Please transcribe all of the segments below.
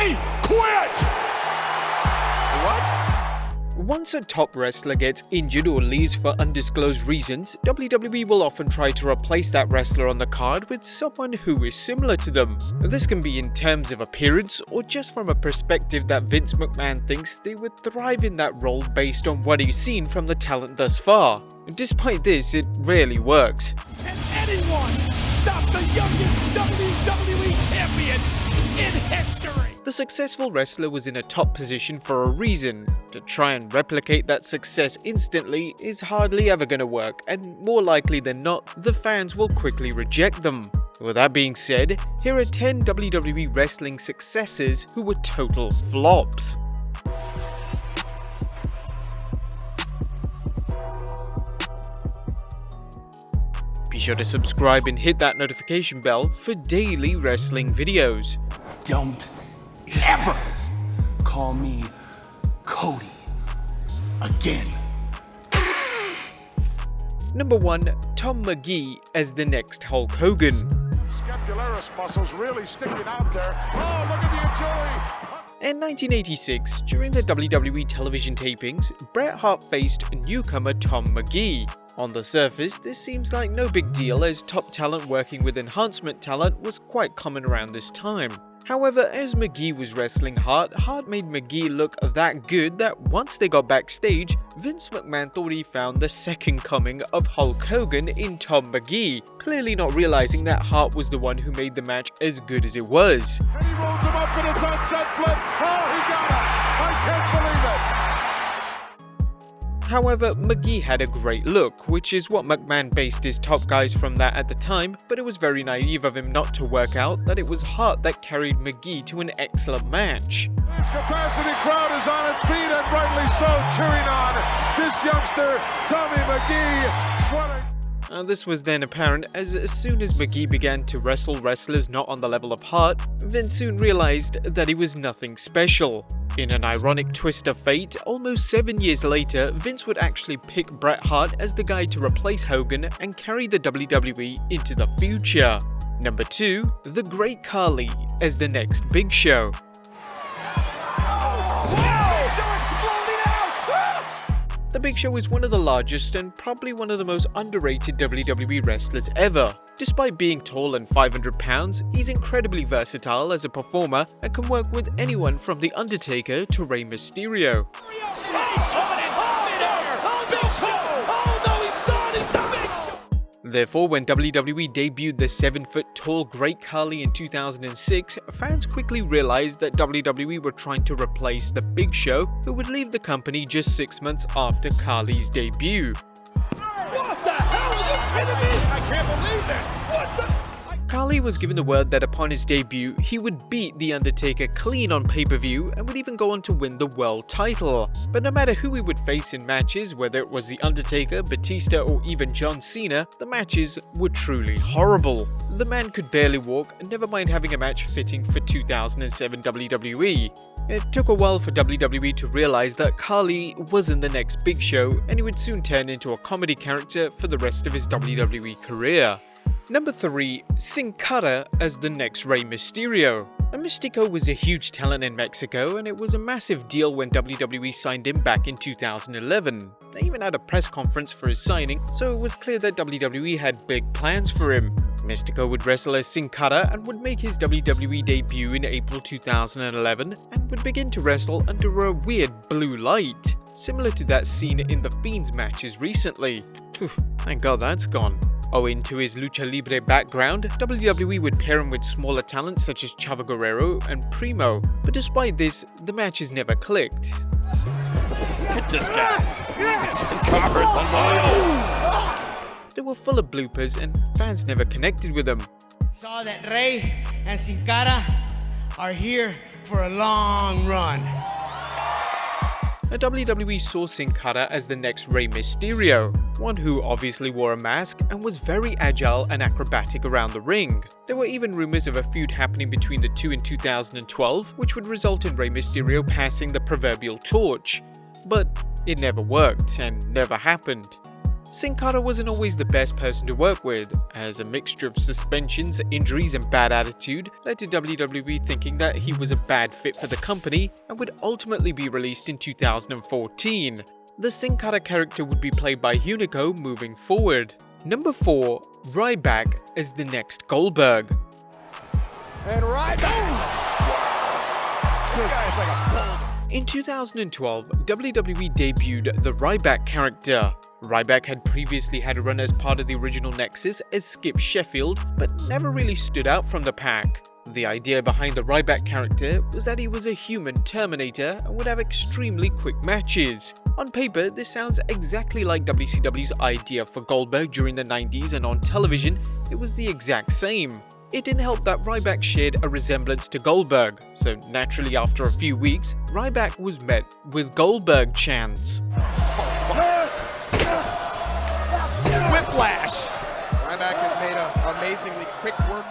I quit! What? Once a top wrestler gets injured or leaves for undisclosed reasons, WWE will often try to replace that wrestler on the card with someone who is similar to them. This can be in terms of appearance or just from a perspective that Vince McMahon thinks they would thrive in that role based on what he's seen from the talent thus far. Despite this, it rarely works. Can anyone stop the youngest WWE champion in history? The successful wrestler was in a top position for a reason. To try and replicate that success instantly is hardly ever going to work, and more likely than not, the fans will quickly reject them. With that being said, here are 10 WWE wrestling successors who were total flops. Be sure to subscribe and hit that notification bell for daily wrestling videos. Don't ever call me Cody again. Number 1. Tom MAGEE as the next Hulk Hogan. Scapularis muscles really sticking out there. Oh, look at the agility! In 1986, during the WWE television tapings, Bret Hart faced newcomer Tom MAGEE. On the surface, this seems like no big deal as top talent working with enhancement talent was quite common around this time. However, as MAGEE was wrestling Hart made MAGEE look that good that once they got backstage, Vince McMahon thought he found the second coming of Hulk Hogan in Tom MAGEE, clearly not realizing that Hart was the one who made the match as good as it was. And he rolls him up in a sunset flip. Oh, he got it! I can't believe it! However, MAGEE had a great look, which is what McMahon based his top guys from that at the time, but it was very naive of him not to work out that it was Hart that carried MAGEE to an excellent match. This capacity crowd is on its feet and rightly so, cheering on this youngster, Tommy MAGEE. What a... This was then apparent as soon as MAGEE began to wrestle wrestlers not on the level of Hart, Vince soon realized that he was nothing special. In an ironic twist of fate, almost 7 years later, Vince would actually pick Bret Hart as the guy to replace Hogan and carry the WWE into the future. Number 2. The Great Khali as the next Big Show. The Big Show is one of the largest and probably one of the most underrated WWE wrestlers ever. Despite being tall and 500 pounds, he's incredibly versatile as a performer and can work with anyone from The Undertaker to Rey Mysterio. Therefore, when WWE debuted the 7-foot-tall Great Khali in 2006, fans quickly realized that WWE were trying to replace the Big Show, who would leave the company just 6 months after Khali's debut. What the hell? Are you kidding me? I can't believe this! What the... Khali was given the word that upon his debut, he would beat The Undertaker clean on pay-per-view and would even go on to win the world title. But no matter who he would face in matches, whether it was The Undertaker, Batista or even John Cena, the matches were truly horrible. The man could barely walk, never mind having a match fitting for 2007 WWE. It took a while for WWE to realize that Khali wasn't the next Big Show and he would soon turn into a comedy character for the rest of his WWE career. Number 3. CARA as the next Rey Mysterio. Mystico was a huge talent in Mexico and it was a massive deal when WWE signed him back in 2011. They even had a press conference for his signing, so it was clear that WWE had big plans for him. Mystico would wrestle as CARA and would make his WWE debut in April 2011 and would begin to wrestle under a weird blue light, similar to that seen in The Fiend's matches recently. Thank God that's gone. Owing to his lucha libre background, WWE would pair him with smaller talents such as Chavo Guerrero and Primo, but despite this, the matches never clicked. Get this guy! They were full of bloopers and fans never connected with them. Saw that Rey and Sin Cara are here for a long run. WWE saw Sin Cara as the next Rey Mysterio, one who obviously wore a mask and was very agile and acrobatic around the ring. There were even rumors of a feud happening between the two in 2012, which would result in Rey Mysterio passing the proverbial torch. But it never worked and never happened. Sin Cara wasn't always the best person to work with, as a mixture of suspensions, injuries and bad attitude led to WWE thinking that he was a bad fit for the company and would ultimately be released in 2014. The Sin Cara character would be played by Hunico moving forward. Number 4. Ryback as the next Goldberg. And Ryback! This guy is like a bull. In 2012, WWE debuted the Ryback character. Ryback had previously had a run as part of the original Nexus as Skip Sheffield, but never really stood out from the pack. The idea behind the Ryback character was that he was a human Terminator and would have extremely quick matches. On paper, this sounds exactly like WCW's idea for Goldberg during the 90s, and on television, it was the exact same. It didn't help that Ryback shared a resemblance to Goldberg, so naturally after a few weeks, Ryback was met with Goldberg chants. Whiplash. Ryback has made an amazingly quick work.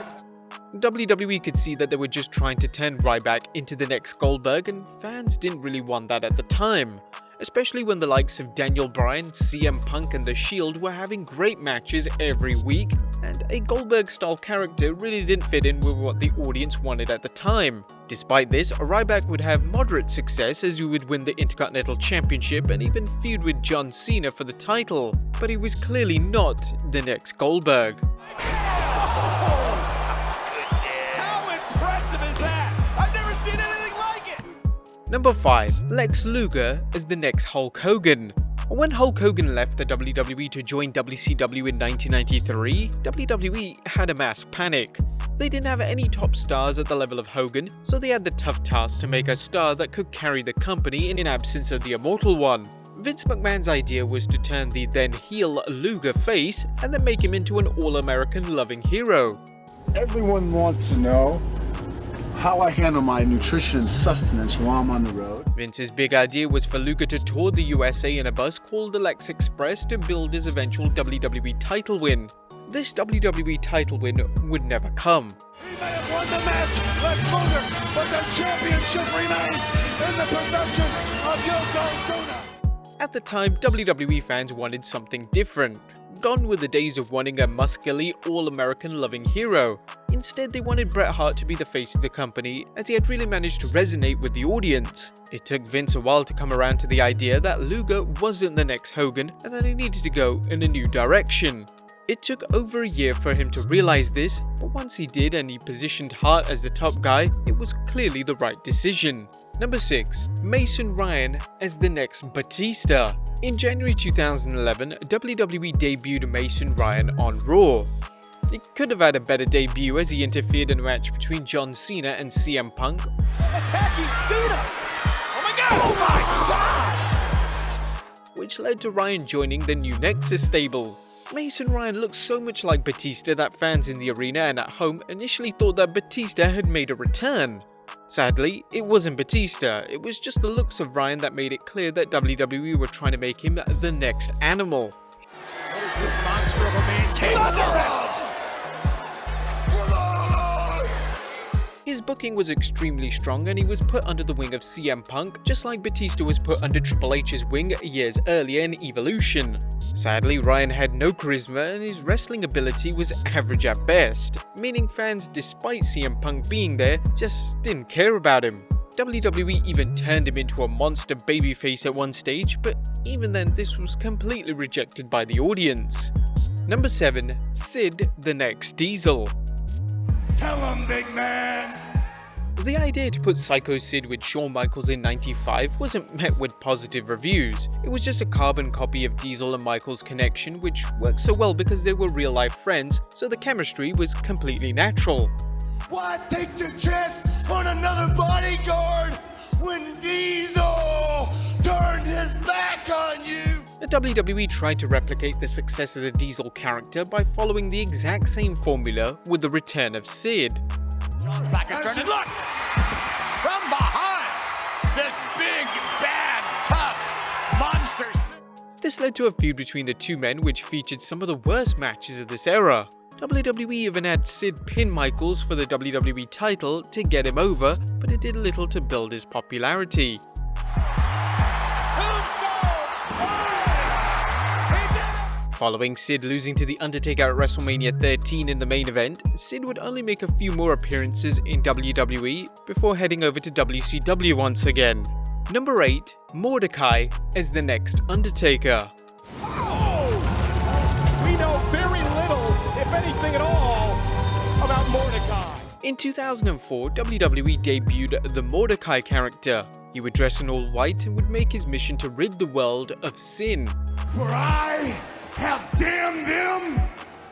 WWE could see that they were just trying to turn Ryback into the next Goldberg, and fans didn't really want that at the time. Especially when the likes of Daniel Bryan, CM Punk and The Shield were having great matches every week, and a Goldberg-style character really didn't fit in with what the audience wanted at the time. Despite this, Ryback would have moderate success as he would win the Intercontinental Championship and even feud with John Cena for the title, but he was clearly not the next Goldberg. Number 5. Lex Luger as the next Hulk Hogan. When Hulk Hogan left the WWE to join WCW in 1993, WWE had a mass panic. They didn't have any top stars at the level of Hogan, so they had the tough task to make a star that could carry the company in absence of the Immortal One. Vince McMahon's idea was to turn the then heel Luger face and then make him into an all-American loving hero. Everyone wants to know how I handle my nutrition and sustenance while I'm on the road. Vince's big idea was for Luger to tour the USA in a bus called the Lex Express to build his eventual WWE title win. This WWE title win would never come. He may have won the match, Lex Luger, but the championship remains in the possession of Yokozuna. At the time, WWE fans wanted something different. Gone were the days of wanting a muscularly, all-American loving hero. Instead, they wanted Bret Hart to be the face of the company, as he had really managed to resonate with the audience. It took Vince a while to come around to the idea that Luger wasn't the next Hogan and that he needed to go in a new direction. It took over a year for him to realize this, but once he did and he positioned Hart as the top guy, it was clearly the right decision. Number 6. Mason Ryan as the next Batista. In January 2011, WWE debuted Mason Ryan on Raw. He could have had a better debut as he interfered in a match between John Cena and CM Punk. Attacking Cena! Oh my god! Oh my god! Which led to Ryan joining the new Nexus stable. Mason Ryan looks so much like Batista that fans in the arena and at home initially thought that Batista had made a return. Sadly, it wasn't Batista, it was just the looks of Ryan that made it clear that WWE were trying to make him the next Animal. This monster of a man capable. His booking was extremely strong and he was put under the wing of CM Punk, just like Batista was put under Triple H's wing years earlier in Evolution. Sadly, Ryan had no charisma and his wrestling ability was average at best, meaning fans, despite CM Punk being there, just didn't care about him. WWE even turned him into a monster babyface at one stage, but even then this was completely rejected by the audience. Number 7. Sid the next Diesel. Tell him, big man! The idea to put Psycho Sid with Shawn Michaels in '95 wasn't met with positive reviews. It was just a carbon copy of Diesel and Michaels' connection, which worked so well because they were real-life friends, so the chemistry was completely natural. Why take the chance on another bodyguard when Diesel turned his back on you? The WWE tried to replicate the success of the Diesel character by following the exact same formula with the return of Sid. John's back and turning. Look! From behind! This big, bad, tough monster. This led to a feud between the two men which featured some of the worst matches of this era. WWE even had Sid pin Michaels for the WWE title to get him over, but it did little to build his popularity. Following Sid losing to The Undertaker at WrestleMania 13 in the main event, Sid would only make a few more appearances in WWE before heading over to WCW once again. Number 8. Mordecai as the next Undertaker. We know very little, if anything at all, about Mordecai. In 2004, WWE debuted the Mordecai character. He would dress in all white and would make his mission to rid the world of sin. For I have damned them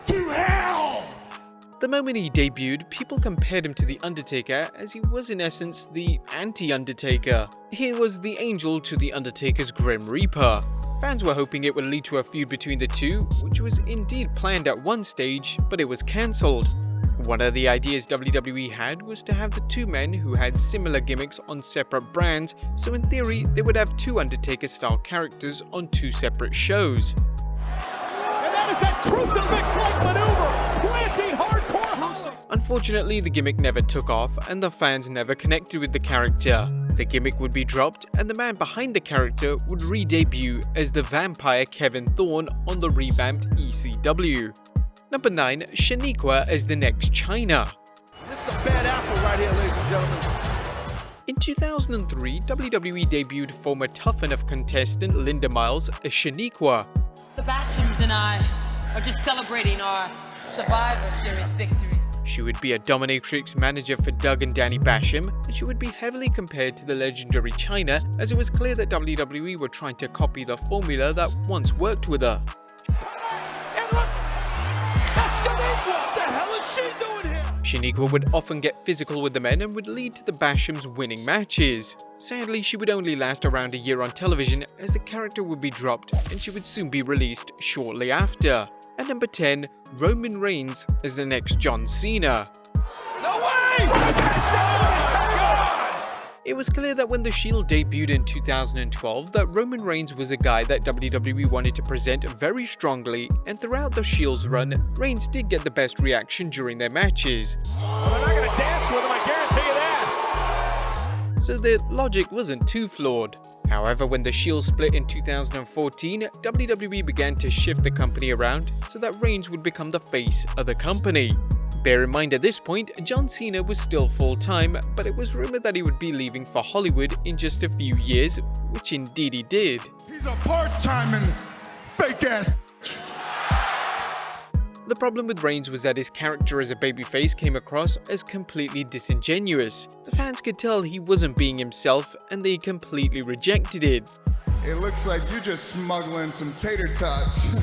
to hell! The moment he debuted, people compared him to The Undertaker as he was in essence the anti-Undertaker. He was the angel to The Undertaker's Grim Reaper. Fans were hoping it would lead to a feud between the two, which was indeed planned at one stage, but it was cancelled. One of the ideas WWE had was to have the two men who had similar gimmicks on separate brands, so in theory they would have two Undertaker-style characters on two separate shows. And that is that crucifix-like maneuver, planting hardcore hustle. Unfortunately, the gimmick never took off and the fans never connected with the character. The gimmick would be dropped and the man behind the character would re-debut as the vampire Kevin Thorne on the revamped ECW. Number 9. SHANIQUA as the next CHYNA. This is a bad apple right here, ladies and gentlemen. In 2003, WWE debuted former Tough Enough contestant Linda Miles as SHANIQUA. The Bashams and I are just celebrating our Survivor Series victory. She would be a dominatrix manager for Doug and Danny Basham, and she would be heavily compared to the legendary CHYNA, as it was clear that WWE were trying to copy the formula that once worked with her. And look! That's Shaniqua! What the hell is she doing here? SHANIQUA would often get physical with the men and would lead to the Bashams winning matches. Sadly, she would only last around a year on television, as the character would be dropped and she would soon be released shortly after. At number 10, Roman Reigns as the next John Cena. No way! It was clear that when The Shield debuted in 2012 that Roman Reigns was a guy that WWE wanted to present very strongly, and throughout The Shield's run, Reigns did get the best reaction during their matches. Well, they're not going to dance with him, I guarantee you that. So the logic wasn't too flawed. However, when The Shield split in 2014, WWE began to shift the company around so that Reigns would become the face of the company. Bear in mind at this point, John Cena was still full-time, but it was rumored that he would be leaving for Hollywood in just a few years, which indeed he did. He's a part-time and fake-ass. The problem with Reigns was that his character as a babyface came across as completely disingenuous. The fans could tell he wasn't being himself, and they completely rejected it. It looks like you're just smuggling some tater tots.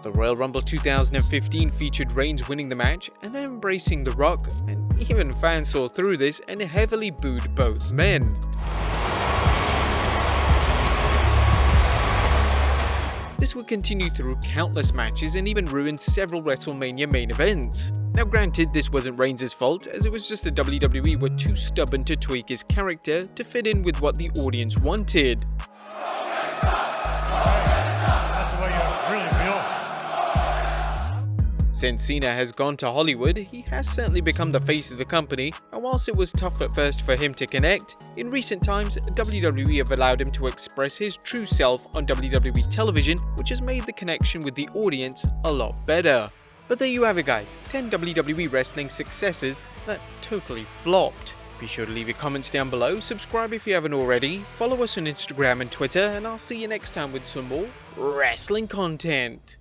The Royal Rumble 2015 featured Reigns winning the match and then embracing The Rock, and even fans saw through this and heavily booed both men. This would continue through countless matches and even ruined several WrestleMania main events. Now granted, this wasn't Reigns' fault, as it was just that WWE were too stubborn to tweak his character to fit in with what the audience wanted. That's the way you really feel. Since Cena has gone to Hollywood, he has certainly become the face of the company, and whilst it was tough at first for him to connect, in recent times WWE have allowed him to express his true self on WWE television, which has made the connection with the audience a lot better. But there you have it guys, 10 WWE wrestling successors that totally flopped. Be sure to leave your comments down below, subscribe if you haven't already, follow us on Instagram and Twitter, and I'll see you next time with some more wrestling content.